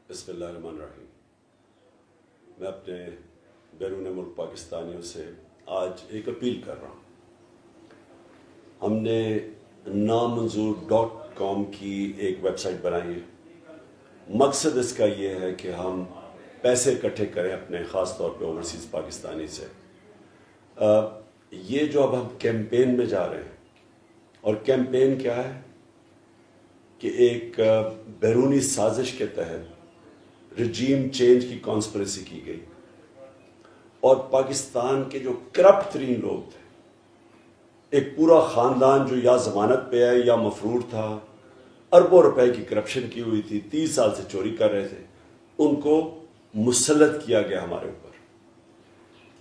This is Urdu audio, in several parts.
بسم اللہ الرحمن الرحیم۔ میں اپنے بیرون ملک پاکستانیوں سے آج ایک اپیل کر رہا ہوں۔ ہم نے نامنظور.com کی ایک ویب سائٹ بنائی ہے۔ مقصد اس کا یہ ہے کہ ہم پیسے اکٹھے کریں اپنے خاص طور پہ اوورسیز پاکستانی سے۔ یہ جو اب ہم کیمپین میں جا رہے ہیں، اور کیمپین کیا ہے کہ ایک بیرونی سازش کے تحت رجیم چینج کی کانسپریسی کی گئی، اور پاکستان کے جو کرپٹ ترین لوگ تھے، ایک پورا خاندان جو یا ضمانت پہ ہے یا مفرور تھا، اربوں روپے کی کرپشن کی ہوئی تھی، 30 سال سے چوری کر رہے تھے، ان کو مسلط کیا گیا ہمارے اوپر۔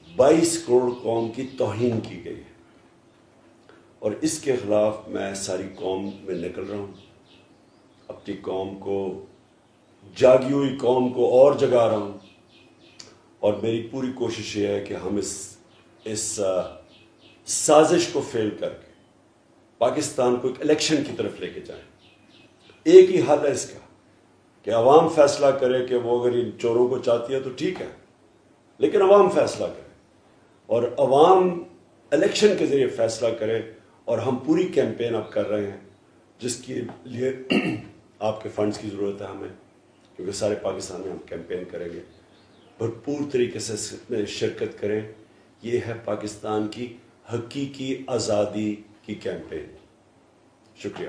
22 کروڑ قوم کی توہین کی گئی ہے، اور اس کے خلاف میں ساری قوم میں نکل رہا ہوں۔ اپنی قوم کو، جاگی ہوئی قوم کو اور جگا رہا ہوں، اور میری پوری کوشش یہ ہے کہ ہم اس سازش کو فیل کر کے پاکستان کو ایک الیکشن کی طرف لے کے جائیں۔ ایک ہی حل ہے اس کا کہ عوام فیصلہ کرے کہ وہ اگر ان چوروں کو چاہتی ہے تو ٹھیک ہے، لیکن عوام فیصلہ کرے، اور عوام الیکشن کے ذریعے فیصلہ کرے۔ اور ہم پوری کیمپین اب کر رہے ہیں، جس کے لیے آپ کے فنڈز کی ضرورت ہے ہمیں، کیونکہ سارے پاکستان میں ہم کیمپین کریں گے۔ بھرپور طریقے سے اس میں شرکت کریں۔ یہ ہے پاکستان کی حقیقی آزادی کی کیمپین۔ شکریہ۔